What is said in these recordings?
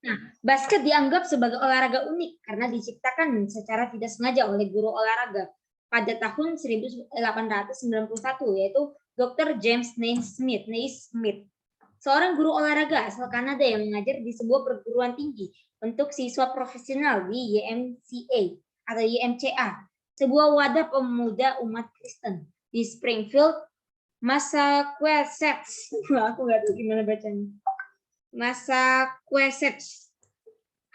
Nah, basket dianggap sebagai olahraga unik karena diciptakan secara tidak sengaja oleh guru olahraga pada tahun 1891, yaitu Dr. James Naismith, seorang guru olahraga asal Kanada yang mengajar di sebuah perguruan tinggi untuk siswa profesional di YMCA atau YMCA, sebuah wadah pemuda umat Kristen di Springfield, Massachusetts. Aku nggak tahu gimana bacanya. Massachusetts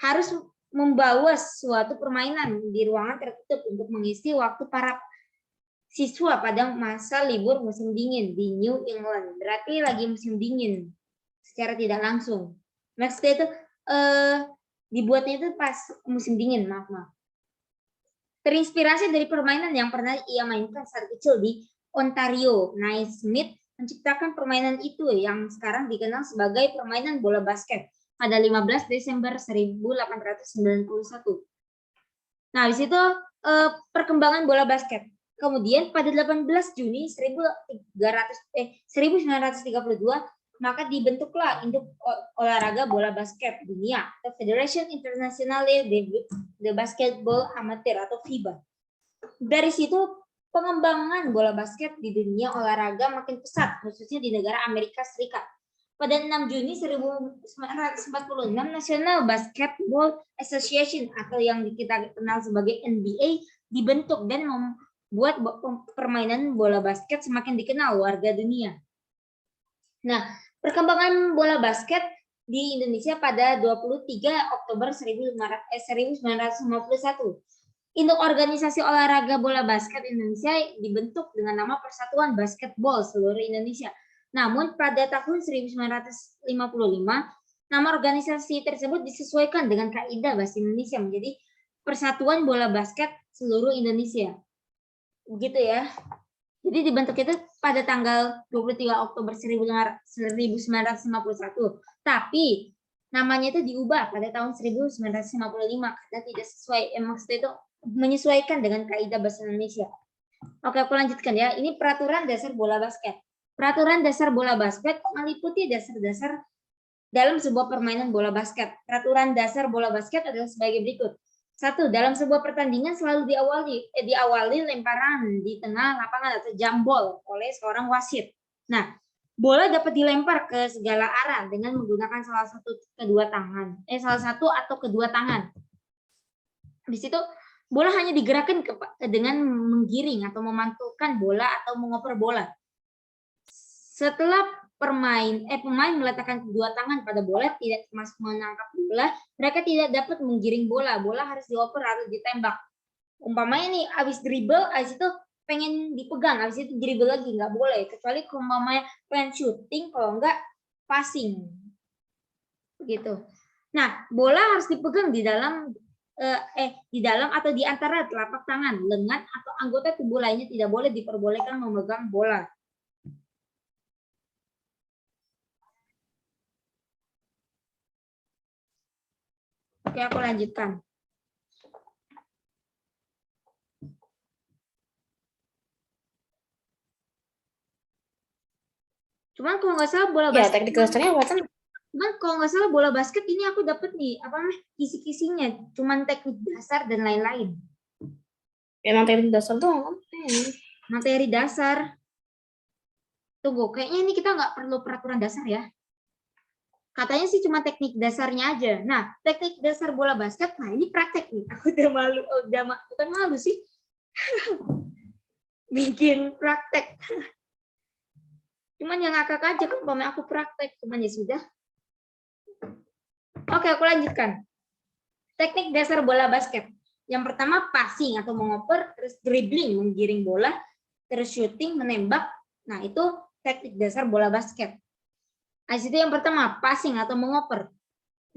harus membawa suatu permainan di ruangan tertutup untuk mengisi waktu para siswa pada masa libur musim dingin di New England. Berarti lagi musim dingin secara tidak langsung. Maksudnya itu dibuatnya itu pas musim dingin, maaf. Terinspirasi dari permainan yang pernah ia mainkan saat kecil di Ontario, Naismith menciptakan permainan itu yang sekarang dikenal sebagai permainan bola basket pada 15 Desember 1891. Nah, di situ perkembangan bola basket. Kemudian pada 18 Juni 1932 maka dibentuklah induk olahraga bola basket dunia atau Federation Internationale de Basketball Amateur atau FIBA. Dari situ pengembangan bola basket di dunia olahraga makin pesat, khususnya di negara Amerika Serikat. Pada 6 Juni 1946, National Basketball Association atau yang kita kenal sebagai NBA dibentuk dan membuat permainan bola basket semakin dikenal warga dunia. Nah, perkembangan bola basket di Indonesia pada 23 Oktober 1951. Induk organisasi olahraga bola basket Indonesia dibentuk dengan nama Persatuan Basketball Seluruh Indonesia. Namun pada tahun 1955, nama organisasi tersebut disesuaikan dengan kaidah bahasa Indonesia menjadi Persatuan Bola Basket Seluruh Indonesia. Begitu ya. Jadi dibentuk itu pada tanggal 23 Oktober 1951. Tapi namanya itu diubah pada tahun 1955 karena tidak sesuai, maksudnya itu menyesuaikan dengan kaidah bahasa Indonesia. Oke, aku lanjutkan ya. Ini peraturan dasar bola basket. Peraturan dasar bola basket meliputi dasar-dasar dalam sebuah permainan bola basket. Peraturan dasar bola basket adalah sebagai berikut. 1. Dalam sebuah pertandingan selalu diawali lemparan di tengah lapangan atau jambol oleh seorang wasit. Nah, bola dapat dilempar ke segala arah dengan menggunakan salah satu atau kedua tangan. Di situ bola hanya digerakkan dengan menggiring atau memantulkan bola atau mengoper bola. Setelah pemain meletakkan kedua tangan pada bola, tidak termasuk menangkap bola, mereka tidak dapat menggiring bola. Bola harus dioper atau ditembak. Umpamanya nih habis dribble, habis itu pengen dipegang, habis itu dribble lagi, nggak boleh. Kecuali umpamanya pengen shooting, kalau nggak passing. Begitu. Nah, bola harus dipegang di dalam atau di antara telapak tangan, lengan atau anggota tubuh lainnya, tidak boleh diperbolehkan memegang bola. Oke, aku lanjutkan. Cuman kalau nggak salah bola basket. Ya, teknik dasarnya apa? Cuman kalau nggak salah bola basket ini aku dapat nih kisi-kisinya, cuman teknik dasar dan lain-lain. Emang teknik dasar tuh apa? Materi dasar. Tunggu, kayaknya ini kita nggak perlu peraturan dasar ya. Katanya sih cuma teknik dasarnya aja. Nah, teknik dasar bola basket, nah ini praktek nih. Aku udah malu, bukan malu sih. Bikin praktek. Cuman yang ngakak aja kan, aku praktek. Cuman ya sudah. Oke, aku lanjutkan. Teknik dasar bola basket. Yang pertama passing atau mengoper, terus dribbling, menggiring bola, terus shooting, menembak. Nah, itu teknik dasar bola basket. Nah, itu yang pertama, passing atau mengoper.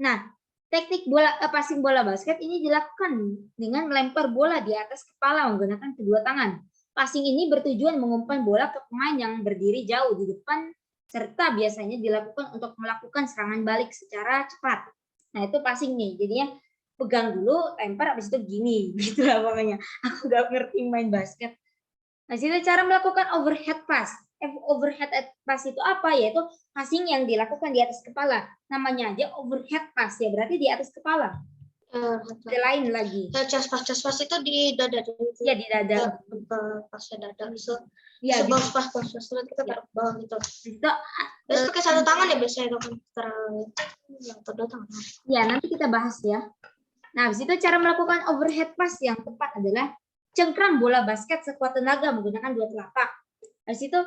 Nah, teknik passing bola basket ini dilakukan dengan melempar bola di atas kepala menggunakan kedua tangan. Passing ini bertujuan mengumpan bola ke pemain yang berdiri jauh di depan, serta biasanya dilakukan untuk melakukan serangan balik secara cepat. Nah, itu passing nih. Jadinya pegang dulu, lempar, habis itu gini. Gitu lah pokoknya. Aku nggak ngerti main basket. Nah, itu cara melakukan overhead pass overhead pass itu apa? Yaitu passing yang dilakukan di atas kepala. Namanya aja overhead pass ya, berarti di atas kepala. Ada lain lagi. Chest pass itu di dada. Iya, di dada. Pasnya dada. So, ya, sebawah pass nanti kita taruh ke bawah gitu. Itu terus pakai satu tangan ya biasanya kan kedua tangan. Ya, nanti kita bahas ya. Nah, habis itu cara melakukan overhead pass yang tepat adalah cengkram bola basket sekuat tenaga menggunakan dua telapak. Habis itu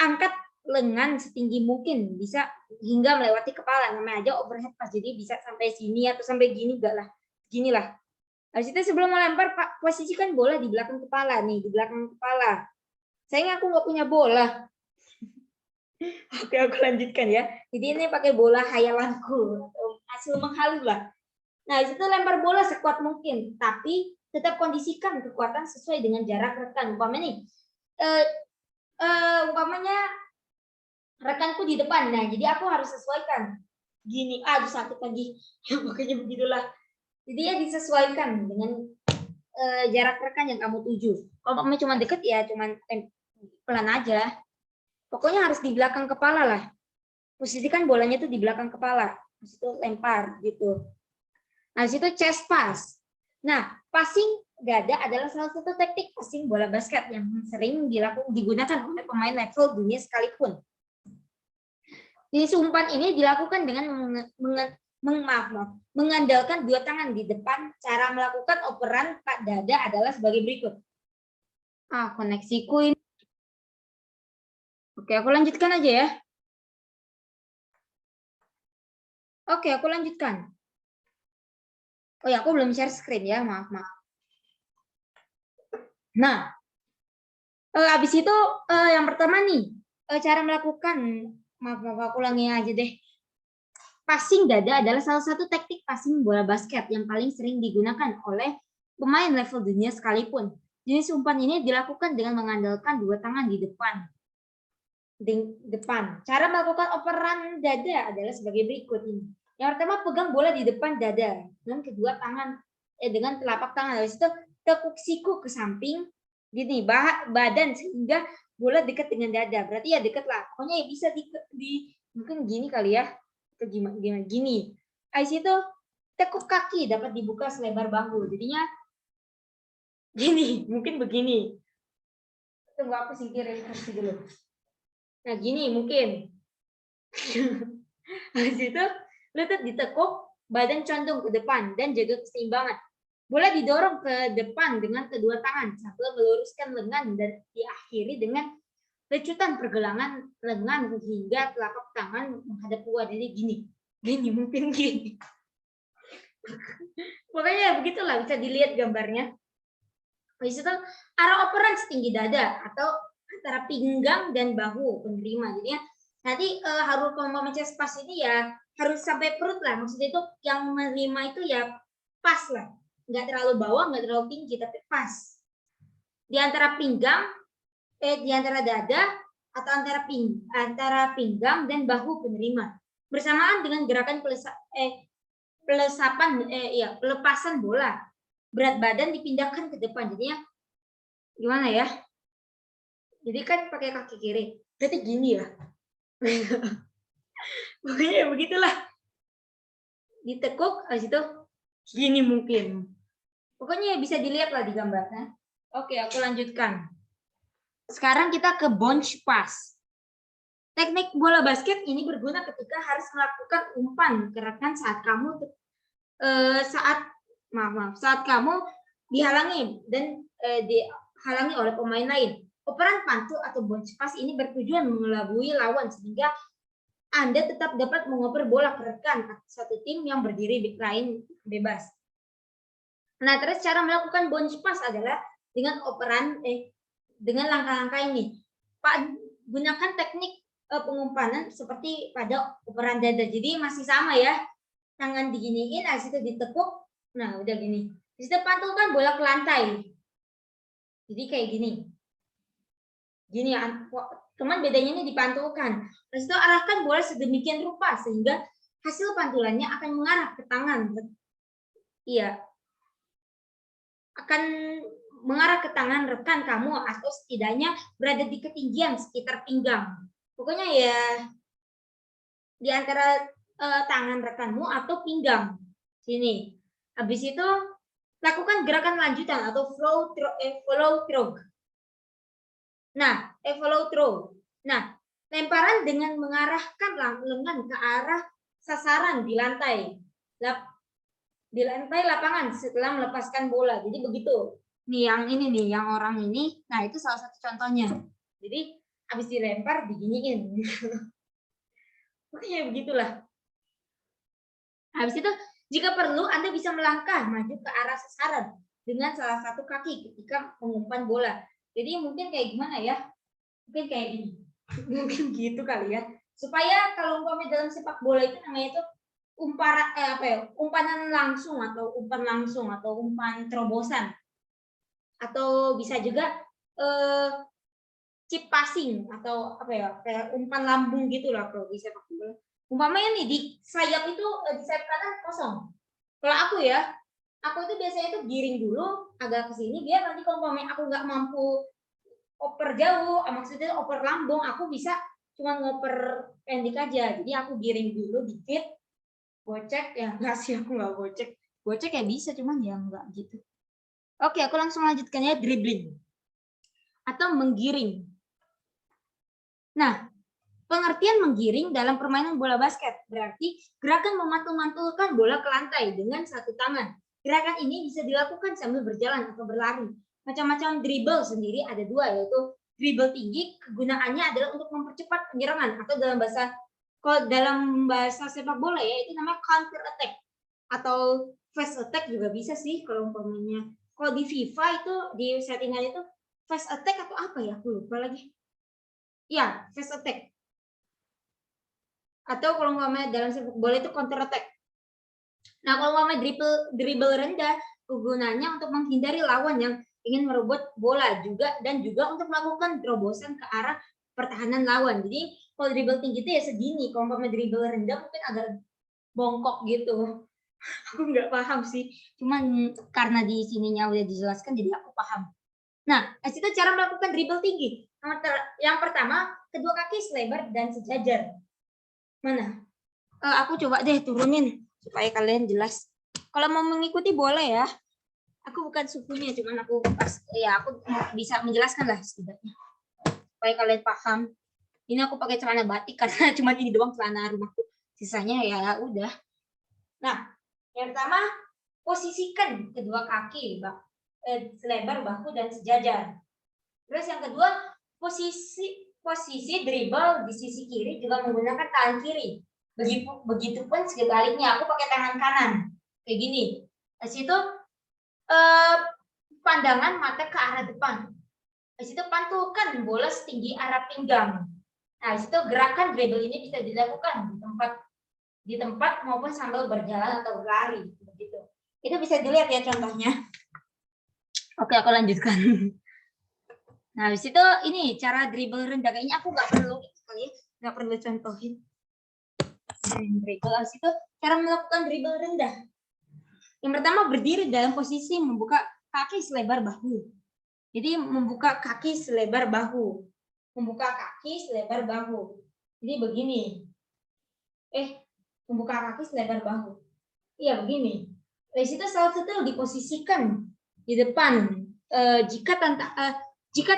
angkat lengan setinggi mungkin, bisa hingga melewati kepala. Namanya aja overhead pass. Jadi bisa sampai sini atau sampai gini enggak lah. Ginilah. Habis itu sebelum melempar, posisikan bola di belakang kepala nih, di belakang kepala. Sayang aku nggak punya bola. Oke, aku lanjutkan ya. Jadi ini pakai bola hayalanku, hasil menghalu lah. Nah, itu lempar bola sekuat mungkin, tapi tetap kondisikan kekuatan sesuai dengan jarak rekan. Umpamanya nih, umpamanya rekanku di depan, nah jadi aku harus sesuaikan. Gini, aduh sakit lagi. Ya makanya begitulah. Jadi ya disesuaikan dengan jarak rekan yang kamu tuju. Kalau kamu cuma deket ya cuma pelan aja. Pokoknya harus di belakang kepala lah. Posisikan bolanya tuh di belakang kepala. Terus itu lempar gitu. Nah, itu chest pass. Nah, passing dada adalah salah satu teknik passing bola basket yang sering digunakan oleh pemain level dunia sekalipun. Jenis umpan ini dilakukan dengan mengandalkan dua tangan di depan. Cara melakukan operan dada adalah sebagai berikut. Koneksiku ini. Oke, aku lanjutkan aja ya. Oke, aku lanjutkan. Oh ya, aku belum share screen ya, maaf. Nah, habis itu yang pertama nih, cara melakukan, maaf aku ulangi aja deh. Passing dada adalah salah satu teknik passing bola basket yang paling sering digunakan oleh pemain level dunia sekalipun. Jenis umpan ini dilakukan dengan mengandalkan dua tangan di depan. Cara melakukan operan dada adalah sebagai berikut ini. Yang pertama, pegang bola di depan dada dengan kedua tangan, dengan telapak tangan. Habis itu tekuk siku ke samping, gini, badan sehingga bola dekat dengan dada. Berarti ya dekat lah. Pokoknya ya bisa di mungkin gini kali ya. Atau gimana gini. Habis itu tekuk kaki dapat dibuka selebar bahu. Jadinya gini, mungkin begini. Tunggu aku singkirin kursi dulu. Nah, gini mungkin. Habis itu lutut ditekuk, badan condong ke depan dan jaga keseimbangan. Bola didorong ke depan dengan kedua tangan sambil meluruskan lengan dan diakhiri dengan lecutan pergelangan lengan hingga telapak tangan menghadap luar. Jadi gini mungkin gini. Pokoknya begitulah, bisa dilihat gambarnya. Habis itu arah operan setinggi dada atau antara pinggang dan bahu penerima. Jadi nanti harus kalau chest pass ini ya harus sampai perut lah. Maksudnya itu yang menerima itu ya pas lah. Nggak terlalu bawah, nggak terlalu tinggi, tapi pas. Di antara pinggang, di antara dada atau antara pinggang dan bahu penerima. Bersamaan dengan gerakan pelepasan bola. Berat badan dipindahkan ke depan. Jadinya gimana ya? Jadi kan pakai kaki kiri. Berarti gini ya. Pokoknya begitulah. Ditekuk, habis itu gini mungkin. Pokoknya bisa dilihat lah di gambarnya. Oke, aku lanjutkan. Sekarang kita ke bunch pass. Teknik bola basket ini berguna ketika harus melakukan umpan ke rekan saat kamu saat kamu dihalangi dan dihalangi oleh pemain lain. Operan pantul atau bunch pass ini bertujuan mengelabui lawan sehingga Anda tetap dapat mengoper bola ke rekan satu tim yang berdiri lain bebas. Nah, terus cara melakukan bunch pass adalah dengan operan dengan langkah-langkah ini. Gunakan teknik pengumpanan seperti pada operan dada. Jadi masih sama ya. Tangan diginiin, habis itu ditekuk. Nah, udah gini. Habis itu pantulkan bola ke lantai. Jadi kayak gini. Gini ya, cuman bedanya ini dipantulkan. Terus itu arahkan bola sedemikian rupa sehingga hasil pantulannya akan mengarah ke tangan. Iya. Akan mengarah ke tangan rekan kamu atau setidaknya berada di ketinggian sekitar pinggang. Pokoknya ya di antara tangan rekanmu atau pinggang. Sini. Habis itu lakukan gerakan lanjutan atau follow through. Nah, follow through. Nah, lemparan dengan mengarahkan lengan ke arah sasaran di lantai. Di lantai lapangan setelah melepaskan bola. Jadi begitu. Nih yang ini nih, yang orang ini. Nah, itu salah satu contohnya. Jadi habis dilempar diginiin. Makanya begitulah. Habis itu jika perlu Anda bisa melangkah maju ke arah sasaran dengan salah satu kaki ketika mengumpan bola. Jadi mungkin kayak gimana ya? Mungkin kayak gini. Mungkin gitu kali ya. Supaya kalau umpamanya dalam sepak bola itu namanya itu umpanan langsung atau umpan langsung atau umpan terobosan. Atau bisa juga chip passing atau kayak umpan lambung gitulah kalau di sepak bola. Umpamanya nih di sayap itu di sayap kanan kosong. Kalau aku itu biasanya itu giring dulu agak ke sini biar nanti kalau umpamanya aku nggak mampu oper jauh, maksudnya oper lambung, aku bisa cuma ngoper pendek aja. Jadi aku giring dulu dikit, gocek ya enggak sih aku nggak gocek. Gocek ya bisa cuman ya enggak gitu. Oke, aku langsung lanjutkan ya dribbling atau menggiring. Nah, pengertian menggiring dalam permainan bola basket berarti gerakan memantul-mantulkan bola ke lantai dengan satu tangan. Gerakan ini bisa dilakukan sambil berjalan atau berlari. Macam-macam dribble sendiri ada dua, yaitu dribble tinggi kegunaannya adalah untuk mempercepat penyerangan atau dalam bahasa sepak bola ya itu namanya counter attack atau fast attack juga bisa sih kalau umpamanya. Kalau di FIFA itu di settingan itu fast attack atau apa ya aku lupa lagi. Ya, fast attack. Atau kalau umpamanya dalam sepak bola itu counter attack. Nah, kalau umpamanya dribble rendah kegunaannya untuk menghindari lawan yang ingin merebut bola dan juga untuk melakukan terobosan ke arah pertahanan lawan. Jadi kalau dribble tinggi itu ya segini, kalau umpamanya dribble rendah mungkin agak bongkok gitu. Aku nggak paham sih, cuman karena di sininya udah dijelaskan jadi aku paham. Nah, itu cara melakukan dribble tinggi. Yang pertama, kedua kaki selebar dan sejajar. Mana? Aku coba deh turunin supaya kalian jelas. Kalau mau mengikuti boleh ya. Aku bukan sukunya, cuman aku bisa menjelaskan lah setidaknya supaya kalian paham. Ini aku pakai celana batik karena cuma ini doang celana rumahku. Sisanya ya udah. Nah, yang pertama posisikan kedua kaki selebar bahu dan sejajar. Terus yang kedua posisi dribble di sisi kiri juga menggunakan tangan kiri. Begitupun sebaliknya, aku pakai tangan kanan kayak gini. Di situ pandangan mata ke arah depan. Di situ pantulkan bola setinggi arah pinggang. Nah, di situ gerakan dribble ini bisa dilakukan di tempat maupun sambil berjalan atau berlari begitu. Itu bisa dilihat ya contohnya. Oke, aku lanjutkan. Nah, di situ ini cara dribble rendah, kayaknya aku nggak perlu contohin. Dribble, di situ cara melakukan dribble rendah. Yang pertama berdiri dalam posisi membuka kaki selebar bahu. Jadi membuka kaki selebar bahu. Membuka kaki selebar bahu. Jadi begini. Membuka kaki selebar bahu. Iya begini. Dari situ salah satu diposisikan di depan. Jika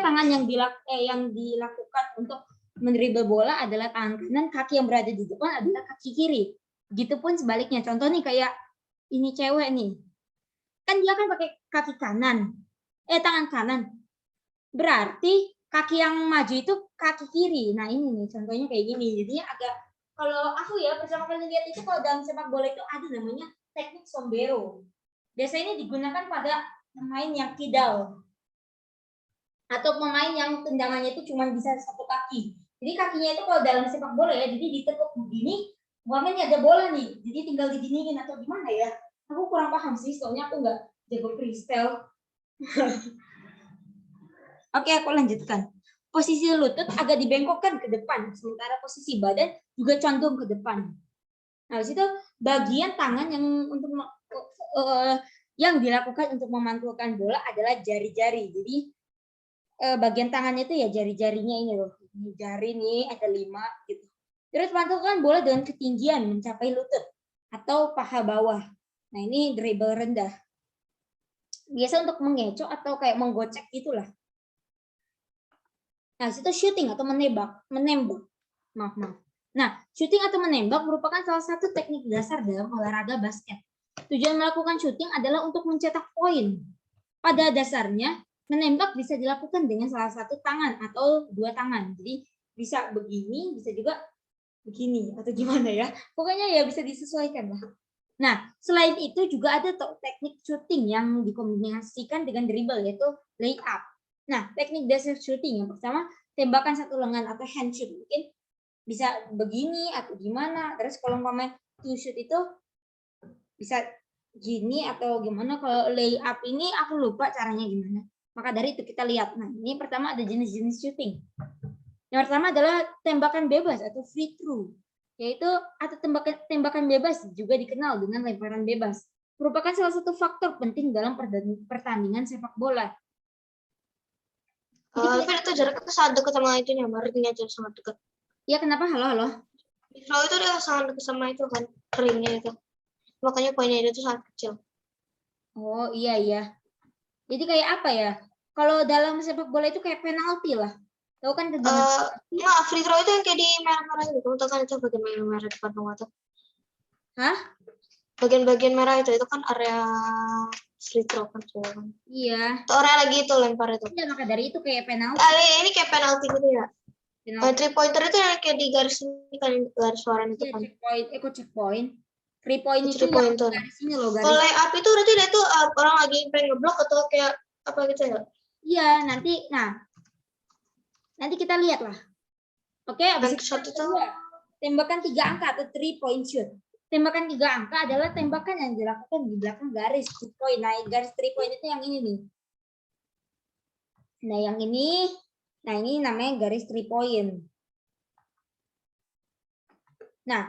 tangan yang dilakukan untuk mendribble bola adalah tangan kanan, kaki yang berada di depan adalah kaki kiri. Begitupun sebaliknya. Contoh nih kayak ini cewek nih. Kan dia kan pakai kaki kanan. Tangan kanan. Berarti kaki yang maju itu kaki kiri. Nah, ini nih contohnya kayak gini. Jadi agak kalau aku ya pertama kali lihat itu kalau dalam sepak bola itu ada namanya teknik sombrero. Biasanya ini digunakan pada pemain yang kidal. Atau pemain yang tendangannya itu cuma bisa satu kaki. Jadi kakinya itu kalau dalam sepak bola ya, jadi ditekuk begini, umpamanya ada bola nih, jadi tinggal diginiin atau gimana ya? Aku kurang paham sih, soalnya aku nggak jago freestyle. Oke, aku lanjutkan. Posisi lutut agak dibengkokkan ke depan, sementara posisi badan juga condong ke depan. Nah, di situ bagian tangan yang untuk Yang dilakukan untuk memantulkan bola adalah jari-jari. Jadi bagian tangannya itu ya jari-jarinya ini loh. Ini jari nih ada 5 gitu. Terus pantulkan bola dengan ketinggian mencapai lutut atau paha bawah. Nah ini dribble rendah. Biasa untuk mengecoh atau kayak menggocek gitulah. Nah itu shooting atau menembak. Maaf. Nah shooting atau menembak merupakan salah satu teknik dasar dalam olahraga basket. Tujuan melakukan shooting adalah untuk mencetak poin. Pada dasarnya menembak bisa dilakukan dengan salah satu tangan atau 2 tangan. Jadi bisa begini, bisa juga begini atau gimana ya. Pokoknya ya bisa disesuaikan lah. Nah, selain itu juga ada teknik shooting yang dikombinasikan dengan dribble yaitu layup. Nah, teknik dasar shooting yang pertama tembakan satu lengan atau hand shoot. Mungkin bisa begini atau gimana. Terus kalau umpamanya two shoot itu bisa gini atau gimana. Kalau layup ini aku lupa caranya gimana. Maka dari itu kita lihat. Nah, ini pertama ada jenis-jenis shooting. Yang pertama adalah tembakan bebas atau free throw, yaitu atau tembakan bebas juga dikenal dengan lemparan bebas. Merupakan salah satu faktor penting dalam pertandingan sepak bola. Tapi itu jaraknya sangat dekat sama itunya, ringnya aja sangat dekat. Ya kenapa? Halo. Kalau itu dia sangat dekat sama itu kan, ringnya itu. Makanya poinnya itu sangat kecil. Oh iya. Jadi kayak apa ya? Kalau dalam sepak bola itu kayak penalti lah. Tahu kan tendangan? Enggak, free throw itu yang kayak di merah-merah itu. Kamu tahu kan itu bagian merah depan rumah tuh. Hah? Bagian merah itu kan area free throw kan. Iya. Itu area lagi itu lempar itu. Iya, maka dari itu kayak penalti. Ini kayak penalti gitu ya. Three pointer itu yang kayak di garis ini kan, garis warna itu kan. Checkpoint. 3 point itu Three pointer. garis ini loh, garis. Kalau layup itu berarti dia tuh orang lagi pengen ngeblok atau kayak apa gitu ya? Iya, nanti kita lihat lah. Oke, habis itu tembakan 3 angka atau 3 point shoot. Tembakan 3 angka adalah tembakan yang dilakukan di belakang garis 3 point. Nah, garis 3 point itu yang ini nih. Nah, ini namanya garis 3 point. Nah,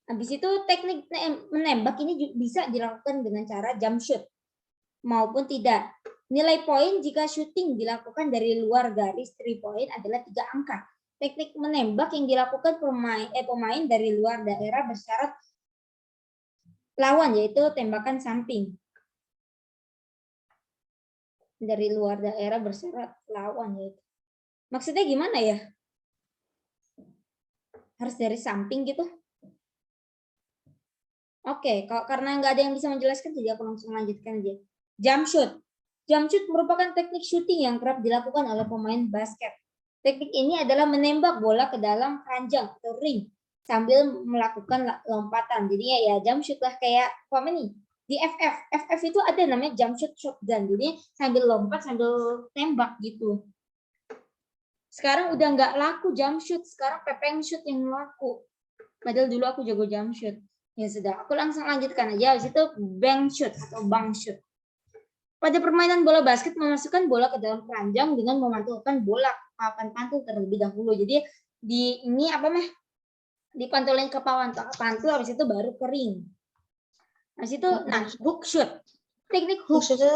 habis itu teknik menembak ini bisa dilakukan dengan cara jump shoot maupun tidak. Nilai poin jika shooting dilakukan dari luar garis 3 point adalah 3 angka. Teknik menembak yang dilakukan pemain dari luar daerah bersyarat lawan yaitu tembakan samping. Dari luar daerah bersyarat lawan yaitu. Maksudnya gimana ya? Harus dari samping gitu? Oke, karena nggak ada yang bisa menjelaskan jadi aku langsung lanjutkan aja. Jump shoot. Jump shoot merupakan teknik shooting yang kerap dilakukan oleh pemain basket. Teknik ini adalah menembak bola ke dalam keranjang atau ring sambil melakukan lompatan. Jadi ya jump shoot lah kayak apa nih? Di FF itu ada namanya jump shoot shotgun. Jadi sambil lompat sambil tembak gitu. Sekarang udah nggak laku jump shoot, sekarang pepeng shoot yang laku. Padahal dulu aku jago jump shoot. Ya sudah, aku langsung lanjutkan aja. Habis itu bank shoot atau bank shoot. Pada permainan bola basket memasukkan bola ke dalam keranjang dengan memantulkan bola ke papan pantul terlebih dahulu. Jadi dipantulin ke papan pantul, habis itu baru kering. Habis itu, hook shoot. Teknik hook shoot itu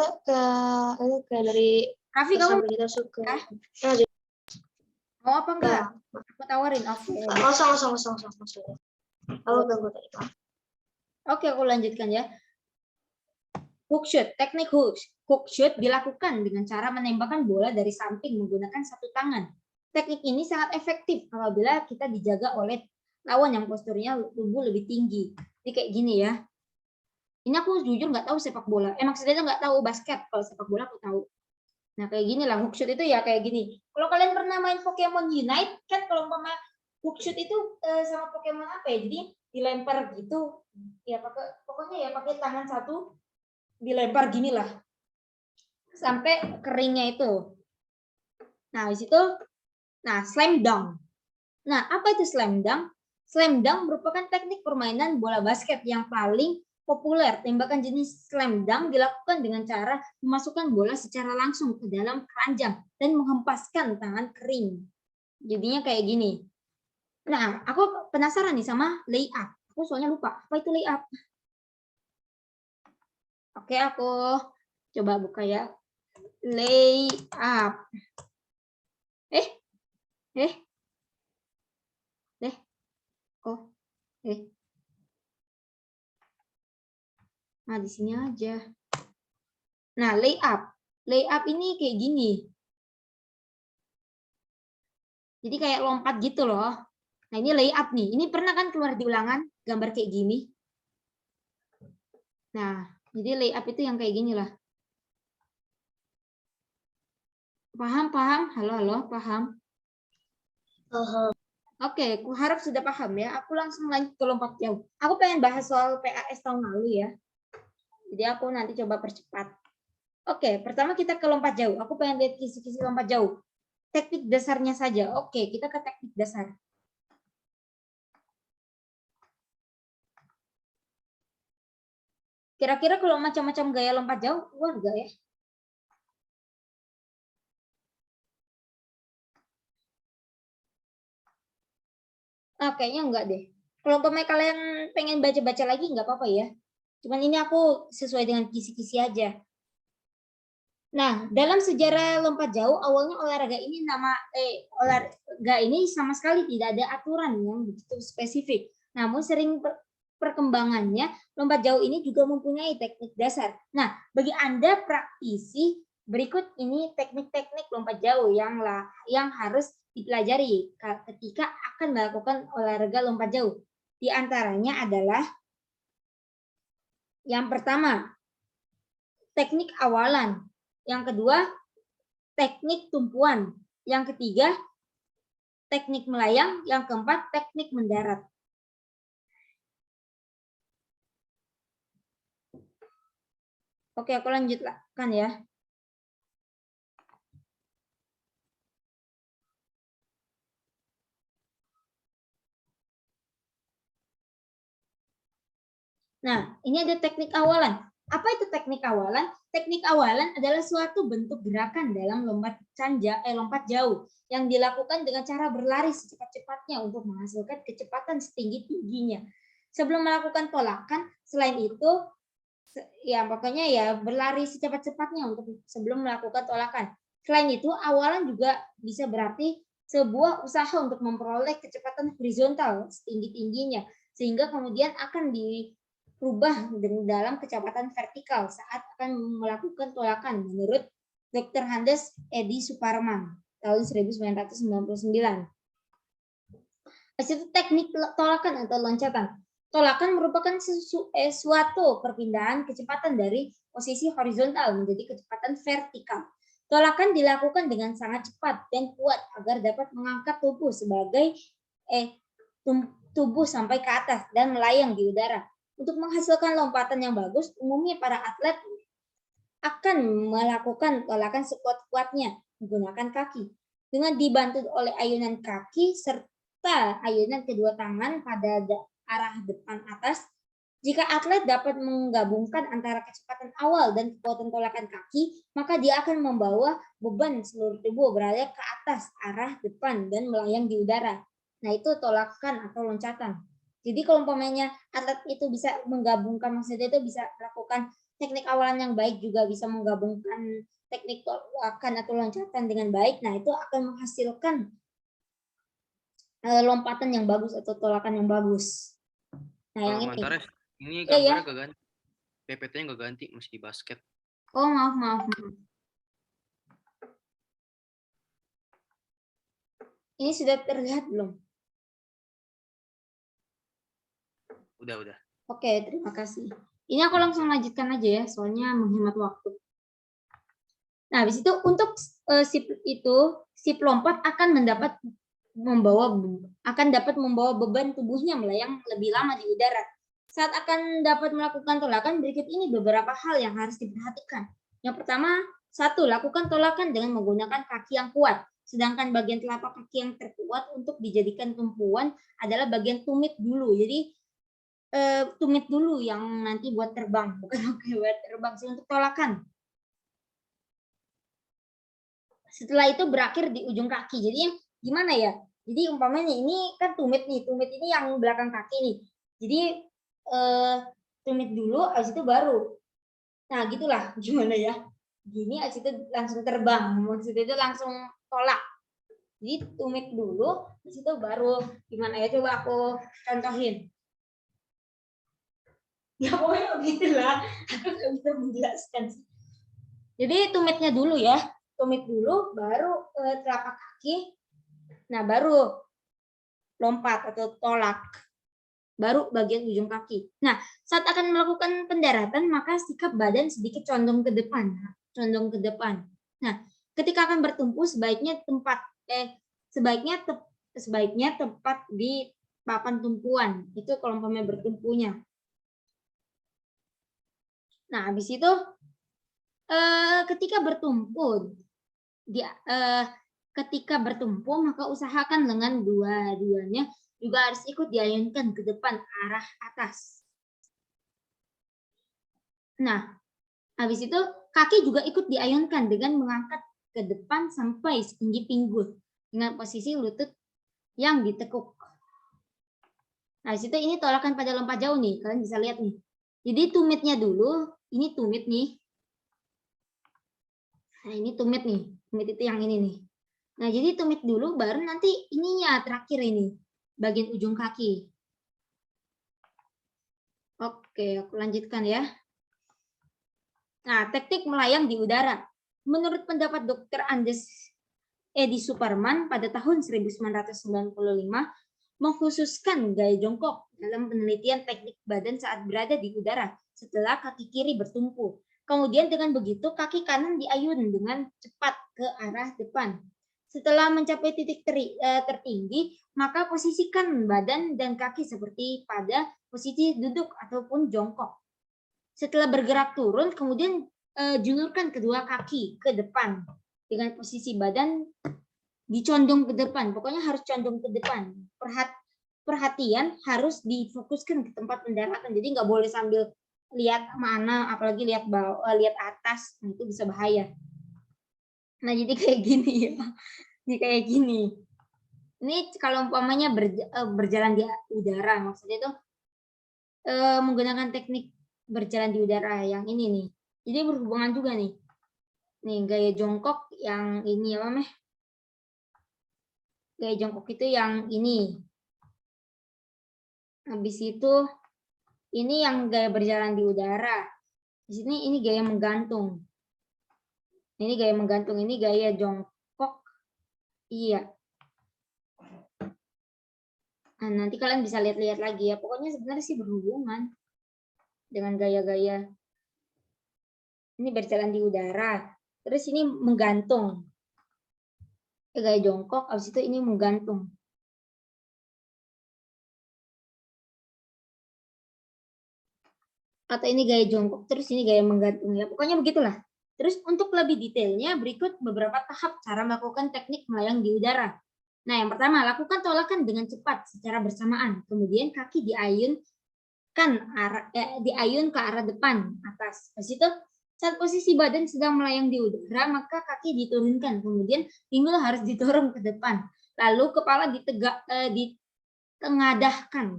kayak dari Raffi, kamu kita suka. Mau apa enggak? Aku tawarin. Oke. Kosong. Oke, aku lanjutkan ya. Hook shoot, teknik hook shoot dilakukan dengan cara menembakkan bola dari samping menggunakan satu tangan. Teknik ini sangat efektif apabila kita dijaga oleh lawan yang posturnya tubuh lebih tinggi. Jadi kayak gini ya. Ini aku jujur nggak tahu sepak bola. Maksudnya nggak tahu basket. Kalau sepak bola aku tahu. Nah kayak gini lah hook shoot itu ya kayak gini. Kalau kalian pernah main Pokemon Unite kan kalau umpama hook shoot itu sama Pokemon apa ya? Jadi dilempar gitu. Ya pokoknya pakai tangan satu dilempar gini lah sampai keringnya itu. Nah, habis itu slam dunk. Nah, apa itu slam dunk? Slam dunk merupakan teknik permainan bola basket yang paling populer. Tembakan jenis slam dunk dilakukan dengan cara memasukkan bola secara langsung ke dalam keranjang dan menghempaskan tangan kering. Jadinya kayak gini. Nah, aku penasaran nih sama layup. Aku soalnya lupa. Apa itu layup? Oke, aku coba buka ya. Lay up. Nah, di sini aja. Nah, layup. Layup ini kayak gini. Jadi kayak lompat gitu loh. Nah, ini layup nih. Ini pernah kan keluar di ulangan gambar kayak gini? Nah, jadi layup itu yang kayak gini lah. Paham? Halo, paham? Oke, aku harap sudah paham ya. Aku langsung lanjut ke lompat jauh. Aku pengen bahas soal PAS tahun lalu ya. Jadi aku nanti coba percepat. Oke, pertama kita ke lompat jauh. Aku pengen lihat kisi-kisi lompat jauh. Teknik dasarnya saja. Oke, kita ke teknik dasar. Kira-kira kalau macam-macam gaya lompat jauh, keluar nggak ya? Kayaknya enggak deh. Kalau umpamanya kalian pengen baca-baca lagi, nggak apa-apa ya. Cuman ini aku sesuai dengan kisi-kisi aja. Nah, dalam sejarah lompat jauh, awalnya olahraga ini sama sekali tidak ada aturan yang begitu spesifik. Namun sering perkembangannya, lompat jauh ini juga mempunyai teknik dasar. Nah, bagi Anda praktisi, berikut ini teknik-teknik lompat jauh yang harus dipelajari ketika akan melakukan olahraga lompat jauh. Di antaranya adalah yang pertama, teknik awalan. Yang kedua, teknik tumpuan. Yang ketiga, teknik melayang. Yang keempat, teknik mendarat. Oke, aku lanjutkan ya. Nah, ini ada teknik awalan. Apa itu teknik awalan? Teknik awalan adalah suatu bentuk gerakan dalam lompat jauh yang dilakukan dengan cara berlari secepat-cepatnya untuk menghasilkan kecepatan setinggi-tingginya. Sebelum melakukan tolakan, selain itu ya pokoknya ya berlari secepat-cepatnya untuk sebelum melakukan tolakan. Selain itu, awalan juga bisa berarti sebuah usaha untuk memperoleh kecepatan horizontal setinggi-tingginya sehingga kemudian akan dirubah dalam kecepatan vertikal saat akan melakukan tolakan menurut Dr. Handes Edi Suparman tahun 1999. Itu teknik tolakan atau loncatan. Tolakan merupakan suatu perpindahan kecepatan dari posisi horizontal menjadi kecepatan vertikal. Tolakan dilakukan dengan sangat cepat dan kuat agar dapat mengangkat tubuh sampai ke atas dan melayang di udara. Untuk menghasilkan lompatan yang bagus, umumnya para atlet akan melakukan tolakan sekuat-kuatnya menggunakan kaki dengan dibantu oleh ayunan kaki serta ayunan kedua tangan pada arah depan atas. Jika atlet dapat menggabungkan antara kecepatan awal dan kekuatan tolakan kaki, maka dia akan membawa beban seluruh tubuh berada ke atas arah depan dan melayang di udara. Nah, itu tolakan atau loncatan. Jadi kalau umpamanya atlet itu bisa menggabungkan, maksudnya itu bisa melakukan teknik awalan yang baik, juga bisa menggabungkan teknik tolakan atau loncatan dengan baik, nah itu akan menghasilkan lompatan yang bagus atau tolakan yang bagus. Nah, yang ini. Ini gambarnya gak ganti. PPT-nya gak ganti, masih di basket. Oh, maaf. Ini sudah terlihat belum? Udah. Oke, terima kasih. Ini aku langsung lanjutkan aja ya, soalnya menghemat waktu. Nah, habis itu untuk si pelompat akan dapat membawa beban tubuhnya melayang lebih lama di udara. Saat akan dapat melakukan tolakan, berikut ini beberapa hal yang harus diperhatikan. Yang pertama, 1. Lakukan tolakan dengan menggunakan kaki yang kuat. Sedangkan bagian telapak kaki yang terkuat untuk dijadikan tumpuan adalah bagian tumit dulu. Jadi tumit dulu yang nanti buat terbang, bukan buat terbang sih, untuk tolakan. Setelah itu berakhir di ujung kaki. Jadi gimana ya? Jadi umpamanya ini kan tumit nih, tumit ini yang belakang kaki nih. Jadi tumit dulu, habis itu baru Nah, gitulah gimana ya. Gini habis itu langsung terbang. Maksudnya itu langsung tolak. Jadi tumit dulu, habis itu baru gimana ya, coba aku contohin. Ya pokoknya begitulah. Aku nggak bisa menjelaskan sih. Jadi tumitnya dulu ya. Tumit dulu, baru telapak kaki. Nah, baru lompat atau tolak. Baru bagian ujung kaki. Nah, saat akan melakukan pendaratan, maka sikap badan sedikit condong ke depan. Condong ke depan. Nah, ketika akan bertumpu, sebaiknya tepat di papan tumpuan. Itu kalau umpamanya bertumpunya. Nah, habis itu ketika bertumpu, maka usahakan lengan dua-duanya juga harus ikut diayunkan ke depan arah atas. Nah, habis itu kaki juga ikut diayunkan dengan mengangkat ke depan sampai setinggi pinggul dengan posisi lutut yang ditekuk. Nah, habis itu ini tolakan pada lompat jauh nih, kalian bisa lihat nih. Jadi tumitnya dulu, ini tumit nih. Nah, ini tumit nih. Tumit itu yang ini nih. Nah, jadi tumit dulu baru nanti ininya terakhir ini. Bagian ujung kaki. Oke, aku lanjutkan ya. Nah, teknik melayang di udara. Menurut pendapat Dr. Andes Edi Suparman pada tahun 1995, mengkhususkan gaya jongkok dalam penelitian teknik badan saat berada di udara setelah kaki kiri bertumpu. Kemudian dengan begitu kaki kanan diayun dengan cepat ke arah depan. Setelah mencapai titik tertinggi, maka posisikan badan dan kaki seperti pada posisi duduk ataupun jongkok. Setelah bergerak turun, kemudian julurkan kedua kaki ke depan dengan posisi badan dicondong ke depan. Pokoknya harus condong ke depan. Perhatian harus difokuskan ke tempat pendaratan. Jadi nggak boleh sambil lihat mana, apalagi lihat bawah, lihat atas, itu bisa bahaya. Nah, jadi kayak gini ya. Jadi kayak gini. Ini kalau umpamanya berjalan di udara, maksudnya itu menggunakan teknik berjalan di udara yang ini nih. Jadi berhubungan juga nih. Nih gaya jongkok yang ini apa meh? Gaya jongkok itu yang ini. Habis itu ini yang gaya berjalan di udara. Di sini ini gaya menggantung. Ini gaya menggantung, ini gaya jongkok. Iya. Nah, nanti kalian bisa lihat-lihat lagi ya. Pokoknya sebenarnya sih berhubungan dengan gaya-gaya. Ini berjalan di udara. Terus ini menggantung. Gaya jongkok, habis itu ini menggantung. Atau ini gaya jongkok, terus ini gaya menggantung ya. Pokoknya begitulah. Terus untuk lebih detailnya, berikut beberapa tahap cara melakukan teknik melayang di udara. Nah, yang pertama, lakukan tolakan dengan cepat secara bersamaan. Kemudian kaki diayun ke arah depan, atas. Habis itu, saat posisi badan sedang melayang di udara, maka kaki diturunkan. Kemudian pinggul harus didorong ke depan. Lalu kepala ditengadahkan.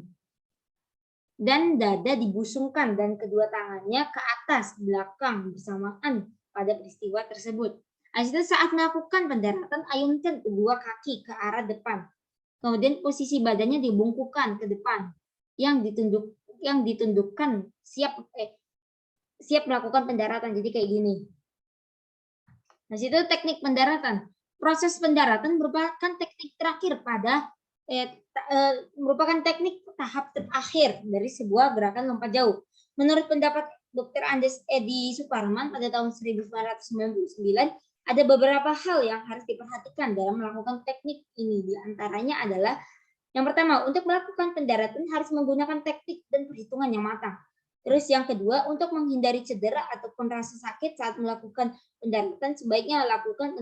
Dan dada dibusungkan dan kedua tangannya ke atas, belakang, bersamaan pada peristiwa tersebut. Habis itu saat melakukan pendaratan, ayunkan kedua kaki ke arah depan. Kemudian posisi badannya dibungkukkan ke depan. Yang ditundukkan siap melakukan pendaratan. Jadi kayak gini. Nah, itu teknik pendaratan. Proses pendaratan merupakan teknik terakhir merupakan teknik tahap terakhir dari sebuah gerakan lompat jauh. Menurut pendapat Dr. Andes Edi Suparman pada tahun 1999, ada beberapa hal yang harus diperhatikan dalam melakukan teknik ini. Di antaranya adalah yang pertama, untuk melakukan pendaratan harus menggunakan teknik dan perhitungan yang matang. Terus yang kedua, untuk menghindari cedera ataupun rasa sakit saat melakukan pendaratan, sebaiknya lakukan